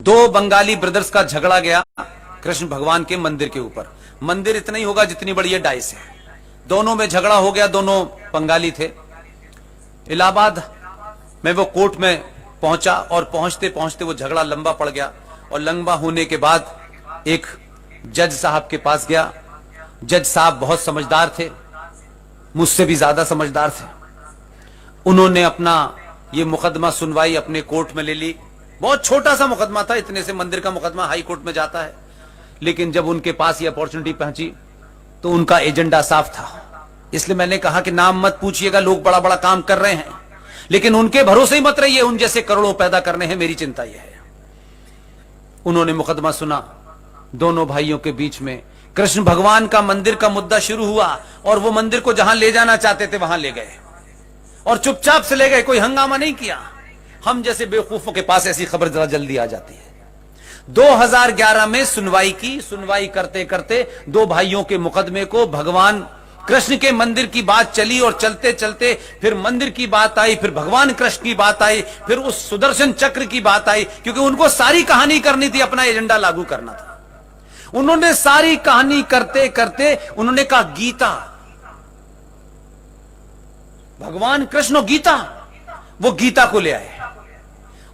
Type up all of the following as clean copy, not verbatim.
दो बंगाली ब्रदर्स का झगड़ा गया कृष्ण भगवान के मंदिर के ऊपर। मंदिर इतना ही होगा जितनी बड़ी डाइस है। दोनों में झगड़ा हो गया, दोनों बंगाली थे। इलाहाबाद में वो कोर्ट में पहुंचा और पहुंचते पहुंचते वो झगड़ा लंबा पड़ गया। और लंबा होने के बाद एक जज साहब के पास गया। जज साहब बहुत समझदार थे, मुझसे भी ज्यादा समझदार थे। उन्होंने अपना ये मुकदमा सुनवाई अपने कोर्ट में ले ली। बहुत छोटा सा मुकदमा था, इतने से मंदिर का मुकदमा हाई कोर्ट में जाता है। लेकिन जब उनके पास ये अपॉर्चुनिटी पहुंची तो उनका एजेंडा साफ था। इसलिए मैंने कहा कि नाम मत पूछिएगा, लोग बड़ा बड़ा काम कर रहे हैं, लेकिन उनके भरोसे ही मत रहिए, उन जैसे करोड़ों पैदा करने हैं, मेरी चिंता यह है। उन्होंने मुकदमा सुना। दोनों भाइयों के बीच में कृष्ण भगवान का मंदिर का मुद्दा शुरू हुआ और वो मंदिर को जहां ले जाना चाहते थे वहां ले गए और चुपचाप से ले गए, कोई हंगामा नहीं किया। हम जैसे बेवकूफों के पास ऐसी खबर जरा जल्दी आ जाती है। 2011 में सुनवाई की। सुनवाई करते करते दो भाइयों के मुकदमे को भगवान कृष्ण के मंदिर की बात चली और चलते चलते फिर मंदिर की बात आई, फिर भगवान कृष्ण की बात आई, फिर उस सुदर्शन चक्र की बात आई, क्योंकि उनको सारी कहानी करनी थी, अपना एजेंडा लागू करना था। उन्होंने सारी कहानी करते करते उन्होंने कहा गीता, भगवान कृष्ण और गीता, वो गीता को ले आए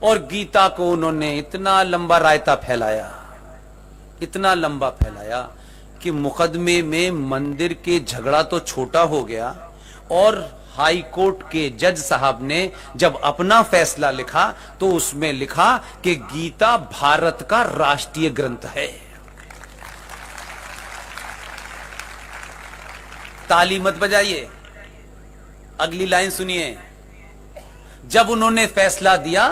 और गीता को उन्होंने इतना लंबा रायता फैलाया, इतना लंबा फैलाया कि मुकदमे में मंदिर के झगड़ा तो छोटा हो गया और हाई कोर्ट के जज साहब ने जब अपना फैसला लिखा तो उसमें लिखा कि गीता भारत का राष्ट्रीय ग्रंथ है। ताली मत बजाइए, अगली लाइन सुनिए। जब उन्होंने फैसला दिया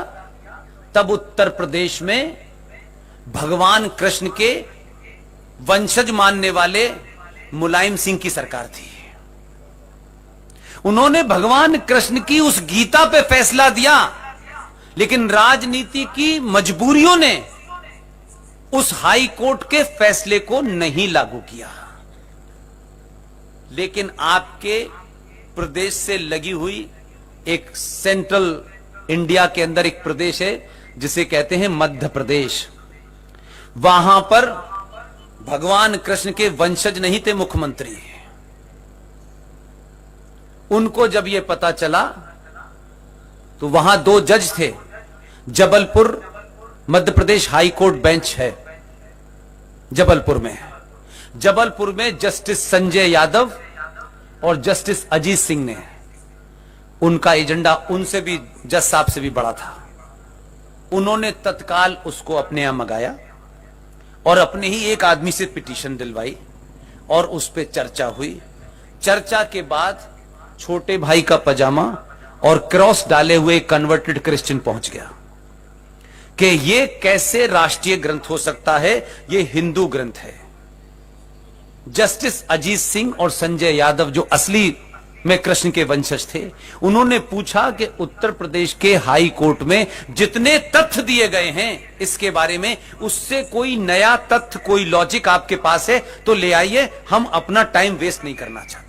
तब उत्तर प्रदेश में भगवान कृष्ण के वंशज मानने वाले मुलायम सिंह की सरकार थी। उन्होंने भगवान कृष्ण की उस गीता पे फैसला दिया, लेकिन राजनीति की मजबूरियों ने उस हाई कोर्ट के फैसले को नहीं लागू किया। लेकिन आपके प्रदेश से लगी हुई एक सेंट्रल इंडिया के अंदर एक प्रदेश है जिसे कहते हैं मध्य प्रदेश। वहां पर भगवान कृष्ण के वंशज नहीं थे मुख्यमंत्री। उनको जब यह पता चला तो वहां दो जज थे। Jabalpur Madhya Pradesh high court bench है जबलपुर में। जबलपुर में जस्टिस संजय यादव और जस्टिस अजीत सिंह ने, उनका एजेंडा उनसे भी, जज साहब से भी बड़ा था। उन्होंने तत्काल उसको अपने यहां मंगाया और अपने ही एक आदमी से पिटीशन दिलवाई और उस पर चर्चा हुई। चर्चा के बाद छोटे भाई का पजामा और क्रॉस डाले हुए कन्वर्टेड क्रिश्चियन पहुंच गया कि ये कैसे राष्ट्रीय ग्रंथ हो सकता है, ये हिंदू ग्रंथ है। जस्टिस अजीत सिंह और संजय यादव जो असली में कृष्ण के वंशज थे, उन्होंने पूछा कि उत्तर प्रदेश के हाई कोर्ट में जितने तथ्य दिए गए हैं इसके बारे में, उससे कोई नया तथ्य, कोई लॉजिक आपके पास है तो ले आइए, हम अपना टाइम वेस्ट नहीं करना चाहते।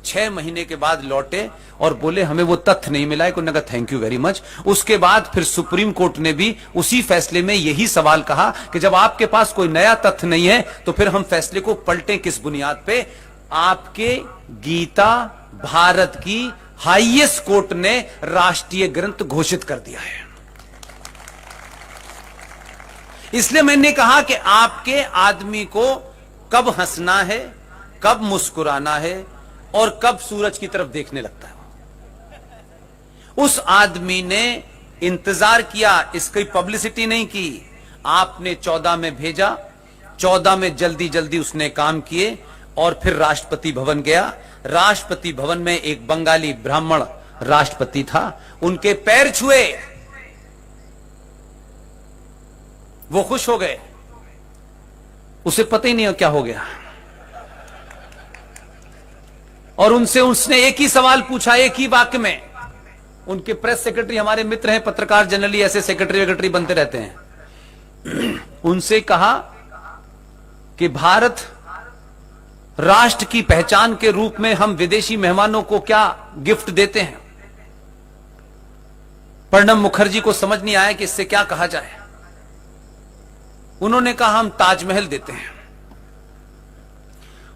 6 महीने के बाद लौटे और बोले हमें वो तथ्य नहीं मिला है। उन्होंने कहा थैंक यू वेरी मच। उसके बाद फिर सुप्रीम कोर्ट ने भी उसी फैसले में यही सवाल कहा कि जब आपके पास कोई नया तथ्य नहीं है तो फिर हम फैसले को पलटें किस बुनियाद पे। आपके गीता भारत की हाईएस्ट कोर्ट ने राष्ट्रीय ग्रंथ घोषित कर दिया है। इसलिए मैंने कहा कि आपके आदमी को कब हंसना है, कब मुस्कुराना है और कब सूरज की तरफ देखने लगता है। उस आदमी ने इंतजार किया, इसकी पब्लिसिटी नहीं की। आपने 14 में भेजा, 14 में जल्दी जल्दी उसने काम किए और फिर राष्ट्रपति भवन गया। राष्ट्रपति भवन में एक बंगाली ब्राह्मण राष्ट्रपति था, उनके पैर छुए, वो खुश हो गए। उसे पता ही नहीं क्या हो गया और उनसे उसने एक ही सवाल पूछा, एक ही वाक्य में। उनके प्रेस सेक्रेटरी हमारे मित्र हैं, पत्रकार जनरली ऐसे सेक्रेटरी वेक्रेटरी बनते रहते हैं। उनसे कहा कि भारत राष्ट्र की पहचान के रूप में हम विदेशी मेहमानों को क्या गिफ्ट देते हैं। प्रणब मुखर्जी को समझ नहीं आया कि इससे क्या कहा जाए। उन्होंने कहा हम ताजमहल देते हैं।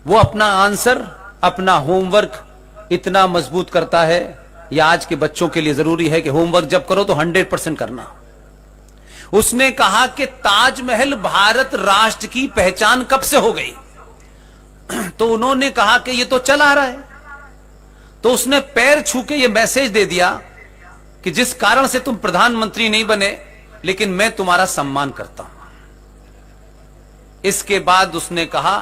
वो अपना आंसर, अपना होमवर्क इतना मजबूत करता है, या आज के बच्चों के लिए जरूरी है कि होमवर्क जब करो तो 100% करना। उसने कहा कि ताजमहल भारत राष्ट्र की पहचान कब से हो गई? तो उन्होंने कहा कि ये तो चला आ रहा है। तो उसने पैर छू के ये मैसेज दे दिया कि जिस कारण से तुम प्रधानमंत्री नहीं बने, लेकिन मैं तुम्हारा सम्मान करता हूं। इसके बाद उसने कहा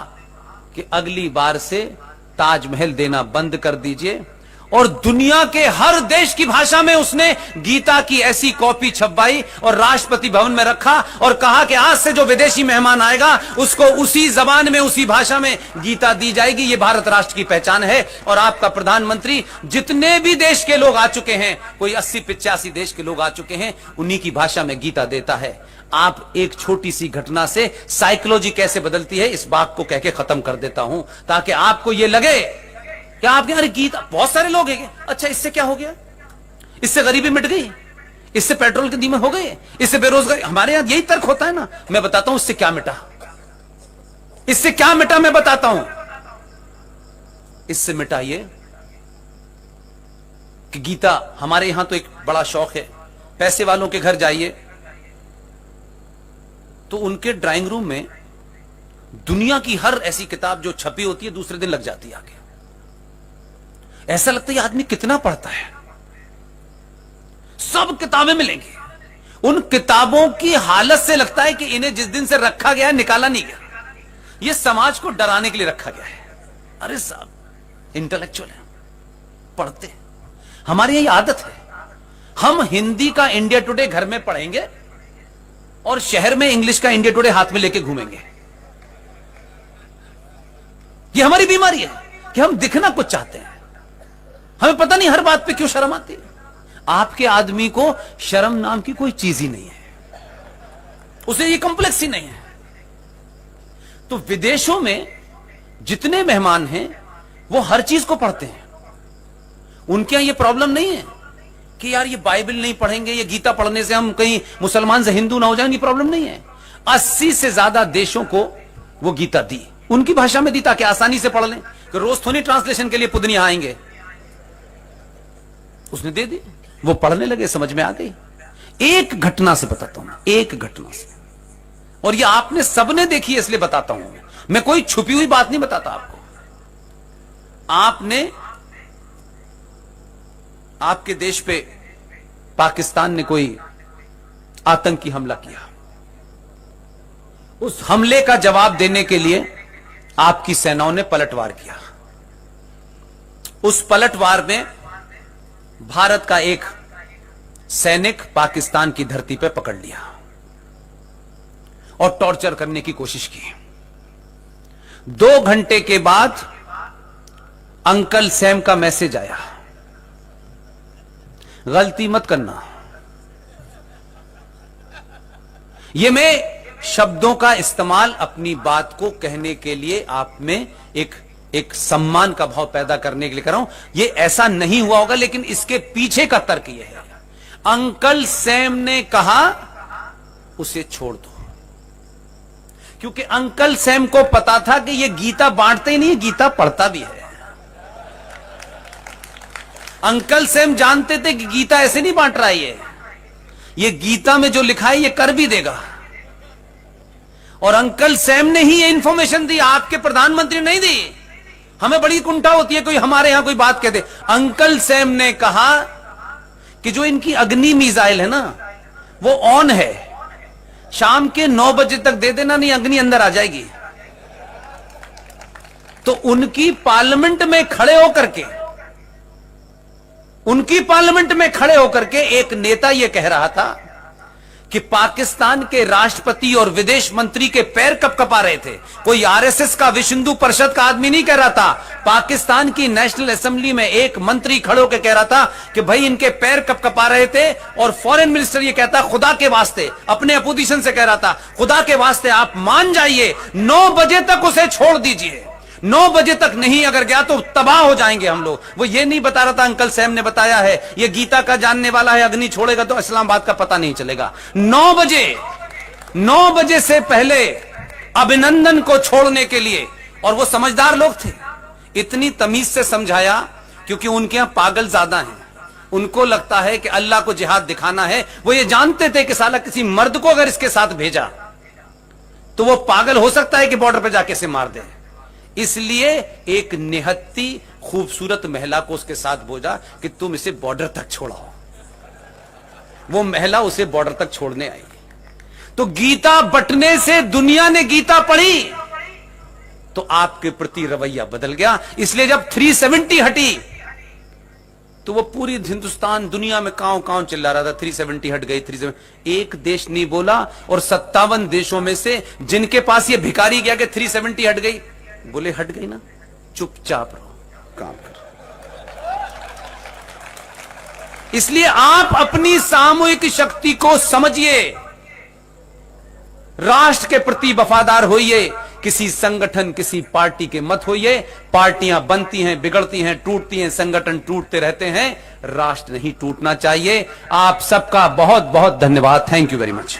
कि अगली बार से ताजमहल देना बंद कर दीजिए, और दुनिया के हर देश की भाषा में उसने गीता की ऐसी कॉपी छपवाई और राष्ट्रपति भवन में रखा और कहा कि आज से जो विदेशी मेहमान आएगा उसको उसी जबान में, उसी भाषा में गीता दी जाएगी। ये भारत राष्ट्र की पहचान है। और आपका प्रधानमंत्री जितने भी देश के लोग आ चुके हैं, कोई 80-85 देश के लोग आ चुके हैं, उन्हीं की भाषा में गीता देता है। आप एक छोटी सी घटना से साइकोलॉजी कैसे बदलती है, इस बात को कह के खत्म कर देता हूं, ताकि आपको यह लगे कि आपके यहां गीता, बहुत सारे लोग हैं, अच्छा इससे क्या हो गया? इससे गरीबी मिट गई, इससे पेट्रोल के कीमत हो गए, इससे बेरोजगारी। हमारे यहां यही तर्क होता है ना। मैं बताता हूं इससे क्या मिटा, इससे क्या मिटा, मैं बताता हूं। इससे मिटा ये कि गीता, हमारे यहां तो एक बड़ा शौक है, पैसे वालों के घर जाइए तो उनके ड्राइंग रूम में दुनिया की हर ऐसी किताब जो छपी होती है दूसरे दिन लग जाती है आगे। ऐसा लगता है ये आदमी कितना पढ़ता है। सब किताबें मिलेंगी। उन किताबों की हालत से लगता है कि इन्हें जिस दिन से रखा गया है निकाला नहीं गया। ये समाज को डराने के लिए रखा गया है। अरे साहब इंटेलेक्चुअल है, पढ़ते हैं। हमारी यही आदत है, हम हिंदी का इंडिया टुडे घर में पढ़ेंगे और शहर में इंग्लिश का इंडिया टुडे हाथ में लेके घूमेंगे। ये हमारी बीमारी है कि हम दिखना कुछ चाहते हैं। हमें पता नहीं हर बात पे क्यों शर्म आती है। आपके आदमी को शर्म नाम की कोई चीज ही नहीं है, उसे ये कॉम्प्लेक्स ही नहीं है। तो विदेशों में जितने मेहमान हैं वो हर चीज को पढ़ते हैं। उनके यहां ये प्रॉब्लम नहीं है कि यार ये बाइबल नहीं पढ़ेंगे, ये गीता पढ़ने से हम कहीं मुसलमान से हिंदू ना हो जाएंगे, प्रॉब्लम नहीं है। 80 से ज्यादा देशों को वो गीता दी, उनकी भाषा में दी ताकि आसानी से पढ़ लें, कि रोज थोड़ी ट्रांसलेशन के लिए पुदनी आएंगे। उसने दे दी, वो पढ़ने लगे, समझ में आ गई। एक घटना से बताता हूं, एक घटना से, और ये आपने सबने देखी है इसलिए बताता हूं। मैं कोई छुपी हुई बात नहीं बताता आपको। आपने, आपके देश पे पाकिस्तान ने कोई आतंकी हमला किया, उस हमले का जवाब देने के लिए आपकी सेनाओं ने पलटवार किया। उस पलटवार में भारत का एक सैनिक पाकिस्तान की धरती पर पकड़ लिया और टॉर्चर करने की कोशिश की। 2 घंटे के बाद अंकल सैम का मैसेज आया, गलती मत करना। यह मैं शब्दों का इस्तेमाल अपनी बात को कहने के लिए आप में एक सम्मान का भाव पैदा करने के लिए कर रहा हूं। यह ऐसा नहीं हुआ होगा, लेकिन इसके पीछे का तर्क यह है। अंकल सैम ने कहा उसे छोड़ दो, क्योंकि अंकल सैम को पता था कि यह गीता बांटते ही नहीं, गीता पढ़ता भी है। अंकल सैम जानते थे कि गीता ऐसे नहीं बांट रहा है, ये गीता में जो लिखा है ये कर भी देगा। और अंकल सैम ने ही ये इंफॉर्मेशन दी, आपके प्रधानमंत्री नहीं दी। हमें बड़ी कुंठा होती है कोई हमारे यहां कोई बात कहते। अंकल सैम ने कहा कि जो इनकी अग्नि मिसाइल है ना वो ऑन है, शाम के 9 बजे तक दे देना, नहीं अग्नि अंदर आ जाएगी। तो उनकी पार्लियामेंट में खड़े होकर के, उनकी पार्लियामेंट में खड़े होकर के एक नेता यह कह रहा था कि पाकिस्तान के राष्ट्रपति और विदेश मंत्री के पैर कपकपा रहे थे। कोई आरएसएस का, विश्व हिंदू परिषद का आदमी नहीं कह रहा था। पाकिस्तान की नेशनल असेंबली में एक मंत्री खड़े होकर कह रहा था कि भाई इनके पैर कपकपा रहे थे। और फॉरेन मिनिस्टर ये कहता, खुदा के वास्ते, अपने अपोजिशन से कह रहा था, खुदा के वास्ते आप मान जाइए, 9 बजे तक उसे छोड़ दीजिए। 9 बजे तक नहीं अगर गया तो तबाह हो जाएंगे हम लोग। वो ये नहीं बता रहा था, अंकल सैम ने बताया है, ये गीता का जानने वाला है, अग्नि छोड़ेगा तो इस्लामाबाद का पता नहीं चलेगा। 9 बजे से पहले अभिनंदन को छोड़ने के लिए, और वो समझदार लोग थे, इतनी तमीज से समझाया, क्योंकि उनके यहां पागल ज्यादा हैं। उनको लगता है कि अल्लाह को जिहाद दिखाना है। वो ये जानते थे कि साला किसी मर्द को अगर इसके साथ भेजा तो वो पागल हो सकता है कि बॉर्डर पे जाके इसे मार दे। इसलिए एक निहत्ती खूबसूरत महिला को उसके साथ भेजा कि तुम इसे बॉर्डर तक छोड़ाओ। वो महिला उसे बॉर्डर तक छोड़ने आई। तो गीता बंटने से दुनिया ने गीता पढ़ी तो आपके प्रति रवैया बदल गया। इसलिए जब 370 हटी तो वो पूरी हिंदुस्तान दुनिया में कांव कांव चिल्ला रहा था, 370 हट गई, 370। एक देश नहीं बोला, और 57 देशों में से जिनके पास ये भिखारी गया कि 370 हट गई, बोले हट गई ना, चुपचाप रहो, काम करो। इसलिए आप अपनी सामूहिक शक्ति को समझिए, राष्ट्र के प्रति वफादार होइए, किसी संगठन किसी पार्टी के मत होइए। पार्टियां बनती हैं, बिगड़ती हैं, टूटती हैं, संगठन टूटते रहते हैं, राष्ट्र नहीं टूटना चाहिए। आप सबका बहुत बहुत धन्यवाद। Thank you very much.